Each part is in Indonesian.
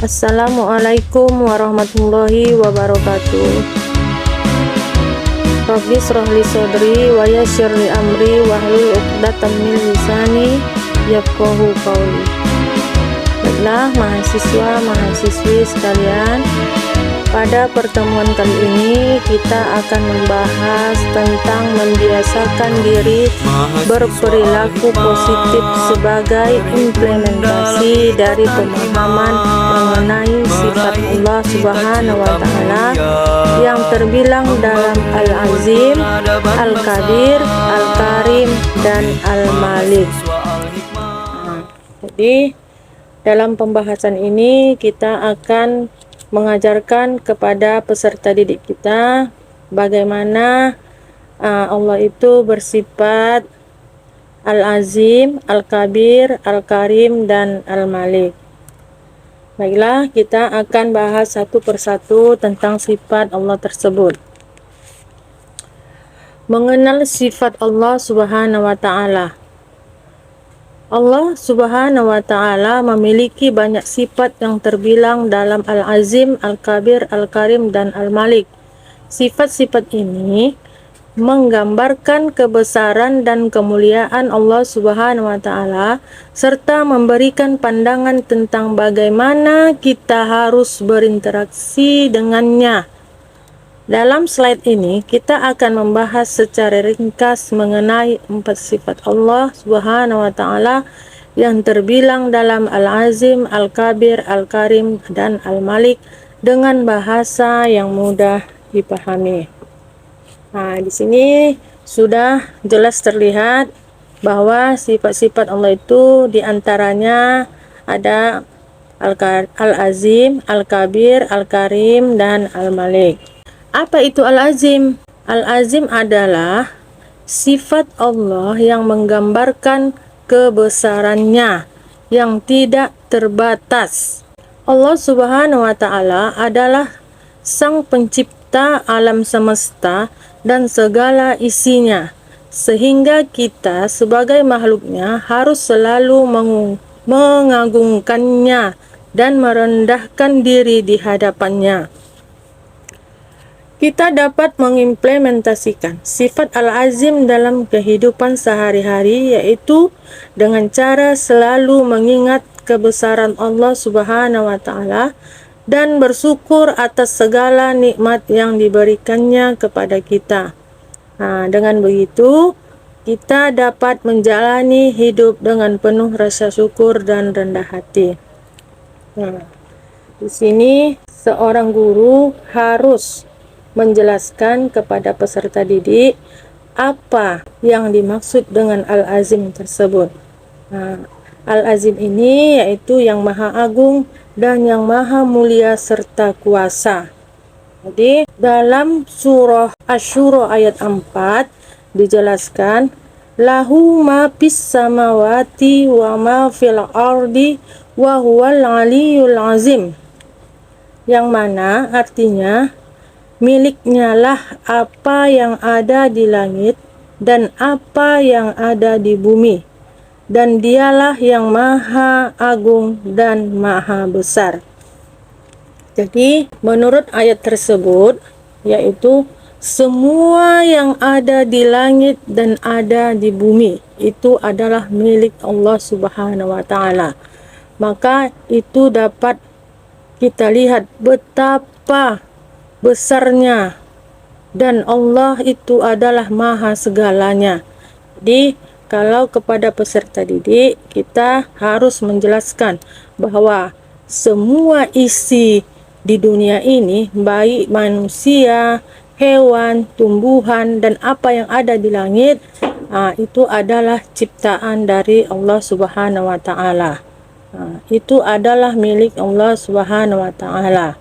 Assalamualaikum warahmatullahi wabarakatuh. Rabbi shrah li sadri wa yassir li amri wahlul 'uqdatam min lisani yafqahu qawli. Baiklah mahasiswa-mahasiswi sekalian, pada pertemuan kali ini kita akan membahas tentang membiasakan diri berperilaku positif sebagai implementasi dari pemahaman mengenai sifat Allah Subhanahu wa Ta'ala yang terbilang dalam Al-Azim, Al-Kabir, Al-Karim, dan Al-Malik. Jadi dalam pembahasan ini kita akan mengajarkan kepada peserta didik kita bagaimana Allah itu bersifat Al-Azim, Al-Kabir, Al-Karim, dan Al-Malik. Baiklah, kita akan bahas satu persatu tentang sifat Allah tersebut. Mengenal sifat Allah Subhanahu wa Ta'ala. Allah Subhanahu wa Ta'ala memiliki banyak sifat yang terbilang dalam Al-Azim, Al-Kabir, Al-Karim, dan Al-Malik. Sifat-sifat ini menggambarkan kebesaran dan kemuliaan Allah Subhanahu wa Ta'ala serta memberikan pandangan tentang bagaimana kita harus berinteraksi dengannya. Dalam slide ini kita akan membahas secara ringkas mengenai 4 sifat Allah Subhanahu wa Ta'ala yang terbilang dalam Al-Azim, Al-Kabir, Al-Karim, dan Al-Malik dengan bahasa yang mudah dipahami. Nah, di sini sudah jelas terlihat bahwa sifat-sifat Allah itu diantaranya ada Al-Azim, Al-Kabir, Al-Karim, dan Al-Malik. Apa itu Al-Azim? Al-Azim adalah sifat Allah yang menggambarkan kebesarannya yang tidak terbatas. Allah Subhanahu wa Ta'ala adalah Sang Pencipta alam semesta dan segala isinya, sehingga kita sebagai makhluknya harus selalu mengagungkannya dan merendahkan diri di hadapannya. Kita dapat mengimplementasikan sifat Al-Azim dalam kehidupan sehari-hari, yaitu dengan cara selalu mengingat kebesaran Allah Subhanahu wa Ta'ala dan bersyukur atas segala nikmat yang diberikannya kepada kita. Nah, dengan begitu kita dapat menjalani hidup dengan penuh rasa syukur dan rendah hati. Nah, di sini seorang guru harus menjelaskan kepada peserta didik apa yang dimaksud dengan Al-Azim tersebut. Nah, Al-Azim ini yaitu yang maha agung dan yang maha mulia serta kuasa. Jadi dalam surah Asy-Syura ayat 4 dijelaskan, lahu ma fis samawati wa ma fil ardi wa huwal aliyyul azim, yang mana artinya miliknya lah apa yang ada di langit dan apa yang ada di bumi, dan dialah yang maha agung dan maha besar. Jadi menurut ayat tersebut, yaitu semua yang ada di langit dan ada di bumi itu adalah milik Allah Subhanahu wa Ta'ala. Maka itu dapat kita lihat betapa besarnya, dan Allah itu adalah maha segalanya. Jadi kalau kepada peserta didik kita harus menjelaskan bahwa semua isi di dunia ini, baik manusia, hewan, tumbuhan, dan apa yang ada di langit, itu adalah ciptaan dari Allah Subhanahu wa Ta'ala. Itu adalah milik Allah Subhanahu wa Ta'ala.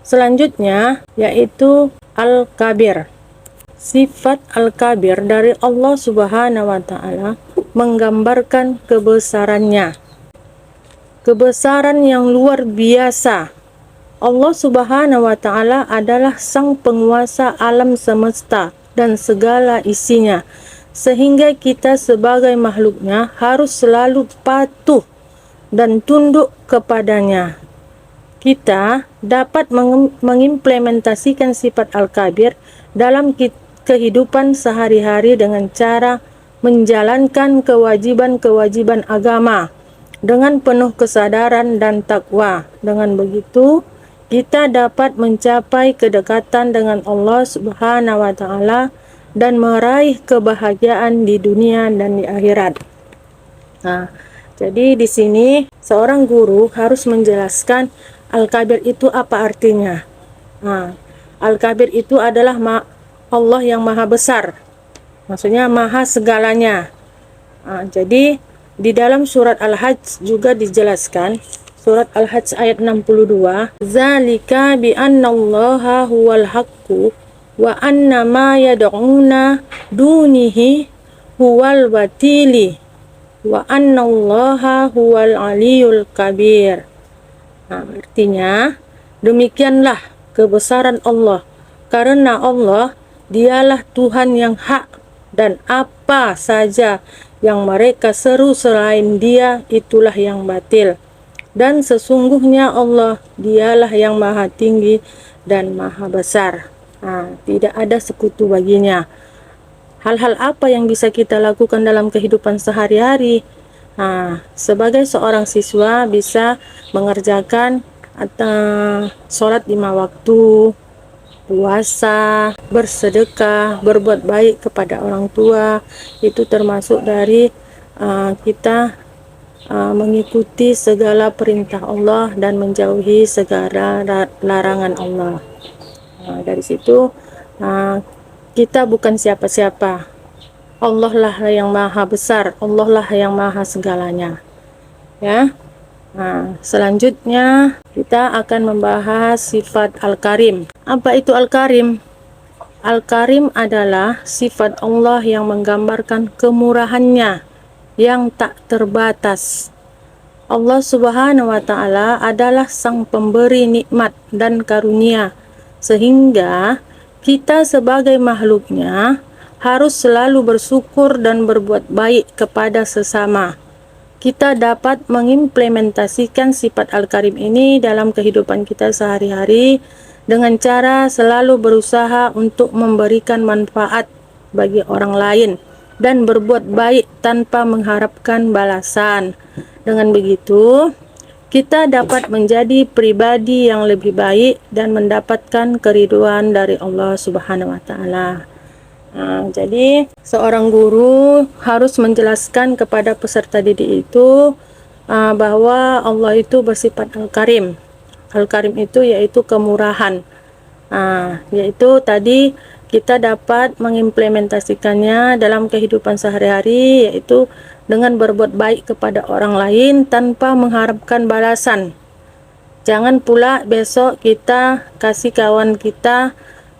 Selanjutnya yaitu Al-Kabir. Sifat Al-Kabir dari Allah Subhanahu wa Ta'ala menggambarkan kebesarannya, kebesaran yang luar biasa. Allah Subhanahu wa Ta'ala adalah Sang Penguasa alam semesta dan segala isinya, sehingga kita sebagai makhluknya harus selalu patuh dan tunduk kepadanya. kita dapat mengimplementasikan sifat Al-Kabir dalam kehidupan sehari-hari dengan cara menjalankan kewajiban-kewajiban agama dengan penuh kesadaran dan takwa. Dengan begitu, kita dapat mencapai kedekatan dengan Allah Subhanahu wa taala dan meraih kebahagiaan di dunia dan di akhirat. Nah, jadi di sini seorang guru harus menjelaskan Al-Kabir itu apa artinya. Nah, Al-Kabir itu adalah Allah yang maha besar. Maksudnya maha segalanya. Nah, jadi di dalam surat Al-Hajj juga dijelaskan, surat Al-Hajj ayat 62, "Zalika bi annallaha huwal haqqu wa anna ma yad'una dunihi huwal batili wa annallaha huwal aliyul kabir." Nah, artinya demikianlah kebesaran Allah, karena Allah dialah Tuhan yang hak dan apa saja yang mereka seru selain Dia itulah yang batil, dan sesungguhnya Allah dialah yang maha tinggi dan maha besar. Nah, tidak ada sekutu baginya. Hal-hal apa yang bisa kita lakukan dalam kehidupan sehari-hari? Nah, sebagai seorang siswa bisa mengerjakan sholat 5 waktu, puasa, bersedekah, berbuat baik kepada orang tua. Itu termasuk dari kita mengikuti segala perintah Allah dan menjauhi segala larangan Allah. Nah, dari situ kita bukan siapa-siapa. Allah lah yang maha besar, Allah lah yang maha segalanya. Ya. Nah, selanjutnya kita akan membahas sifat Al-Karim. Apa itu Al-Karim? Al-Karim adalah sifat Allah yang menggambarkan kemurahannya yang tak terbatas. Allah Subhanahu wa taala adalah sang pemberi nikmat dan karunia, sehingga kita sebagai makhluknya harus selalu bersyukur dan berbuat baik kepada sesama. Kita dapat mengimplementasikan sifat Al-Karim ini dalam kehidupan kita sehari-hari dengan cara selalu berusaha untuk memberikan manfaat bagi orang lain dan berbuat baik tanpa mengharapkan balasan. Dengan begitu, kita dapat menjadi pribadi yang lebih baik dan mendapatkan keridhaan dari Allah Subhanahu wa taala. Nah, jadi seorang guru harus menjelaskan kepada peserta didik itu bahwa Allah itu bersifat Al-Karim. Al-Karim itu yaitu kemurahan. Yaitu tadi kita dapat mengimplementasikannya dalam kehidupan sehari-hari, yaitu dengan berbuat baik kepada orang lain tanpa mengharapkan balasan. Jangan pula besok kita kasih kawan kita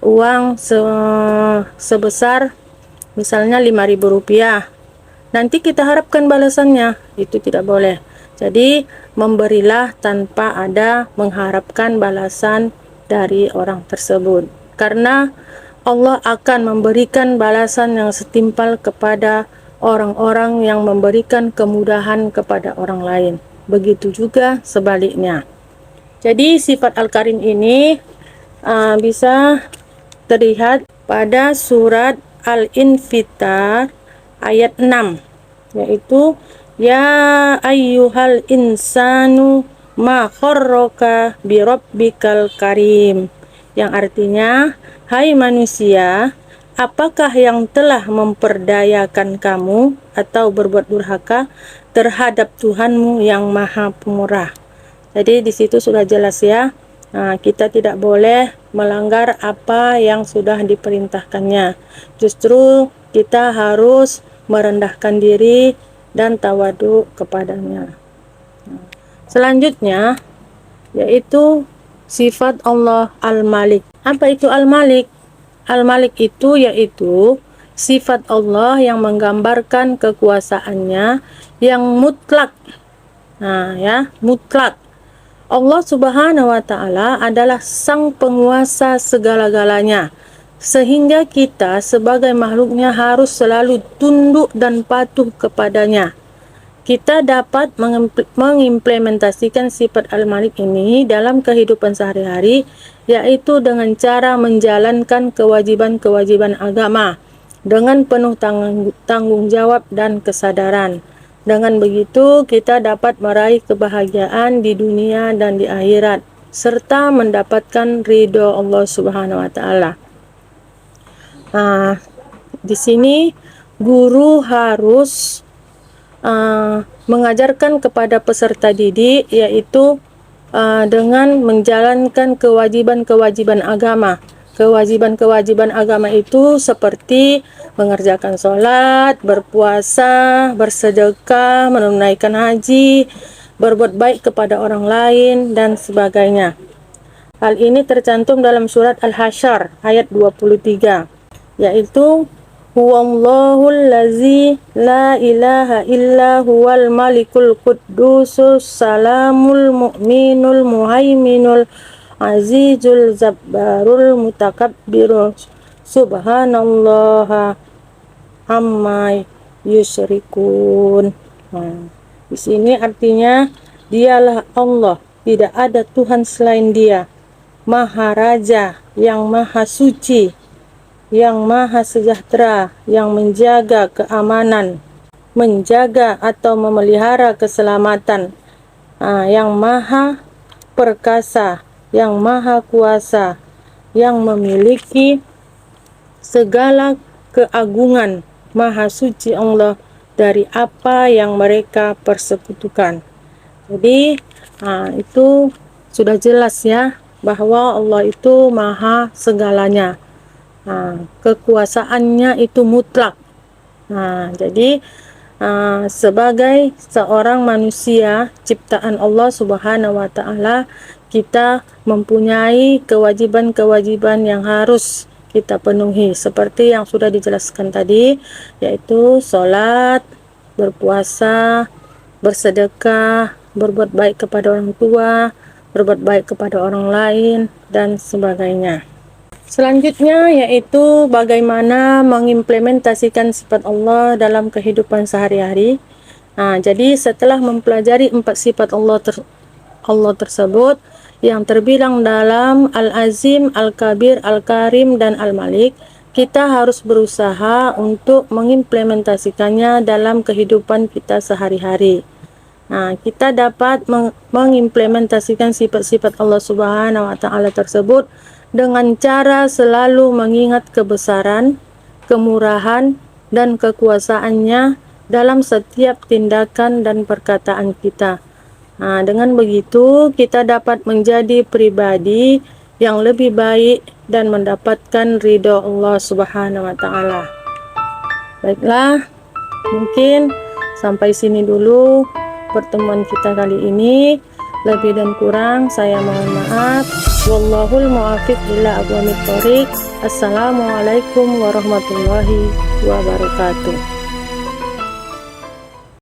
uang sebesar misalnya Rp5.000, nanti kita harapkan balasannya, itu tidak boleh. Jadi memberilah tanpa ada mengharapkan balasan dari orang tersebut, karena Allah akan memberikan balasan yang setimpal kepada orang-orang yang memberikan kemudahan kepada orang lain. Begitu juga sebaliknya. Jadi sifat Al-Karim ini bisa terlihat pada surat Al-Infitar ayat 6, yaitu ya ayyuhal insanu ma kharraka bi rabbikal karim, yang artinya hai manusia, apakah yang telah memperdayakan kamu atau berbuat durhaka terhadap Tuhanmu yang maha pemurah. Jadi di situ sudah jelas ya. Kita tidak boleh melanggar apa yang sudah diperintahkannya. Justru kita harus merendahkan diri dan tawadu kepadanya. Selanjutnya yaitu sifat Allah Al-Malik. Apa itu Al-Malik? Al-Malik itu yaitu sifat Allah yang menggambarkan kekuasaannya yang mutlak. Mutlak. Allah Subhanahu wa taala adalah sang penguasa segala-galanya, sehingga kita sebagai makhluknya harus selalu tunduk dan patuh kepadanya. kita dapat mengimplementasikan sifat Al-Malik ini dalam kehidupan sehari-hari, yaitu dengan cara menjalankan kewajiban-kewajiban agama dengan penuh tanggung jawab dan kesadaran. Dengan begitu, kita dapat meraih kebahagiaan di dunia dan di akhirat, serta mendapatkan ridho Allah Subhanahu wa Ta'ala. Di sini guru harus mengajarkan kepada peserta didik, yaitu dengan menjalankan kewajiban-kewajiban agama. Kewajiban-kewajiban agama itu seperti mengerjakan sholat, berpuasa, bersedekah, menunaikan haji, berbuat baik kepada orang lain, dan sebagainya. Hal ini tercantum dalam surat Al-Hasyr ayat 23, yaitu Huwallahul ladzi la ilaha illa huwal malikul quddusus salamul mu'minul muhaiminul azizul zabbarul mutakabbirul subhanallaha amma yusyrikun. Di sini artinya dialah Allah, tidak ada Tuhan selain Dia, Maharaja yang Maha Suci, yang Maha Sejahtera, yang menjaga keamanan, menjaga atau memelihara keselamatan, yang Maha Perkasa, yang Maha Kuasa, yang memiliki segala keagungan. Maha suci Allah dari apa yang mereka persekutukan. Jadi itu sudah jelas ya, bahwa Allah itu maha segalanya. Kekuasaannya itu mutlak. Jadi sebagai seorang manusia ciptaan Allah Subhanahu wa Ta'ala, kita mempunyai kewajiban-kewajiban yang harus kita penuhi seperti yang sudah dijelaskan tadi, yaitu sholat, berpuasa, bersedekah, berbuat baik kepada orang tua, berbuat baik kepada orang lain, dan sebagainya. Selanjutnya yaitu bagaimana mengimplementasikan sifat Allah dalam kehidupan sehari-hari. Jadi setelah mempelajari 4 sifat Allah tersebut yang terbilang dalam Al-Azim, Al-Kabir, Al-Karim, dan Al-Malik, kita harus berusaha untuk mengimplementasikannya dalam kehidupan kita sehari-hari. Kita dapat mengimplementasikan sifat-sifat Allah Subhanahu wa Ta'ala tersebut dengan cara selalu mengingat kebesaran, kemurahan, dan kekuasaannya dalam setiap tindakan dan perkataan kita. Dengan begitu, kita dapat menjadi pribadi yang lebih baik dan mendapatkan ridho Allah Subhanahu wa Ta'ala. Baiklah, mungkin sampai sini dulu pertemuan kita kali ini. Lebih dan kurang saya mohon maaf. Wallahul muwaffiq ila aqwamit thoriq. Assalamualaikum warahmatullahi wabarakatuh.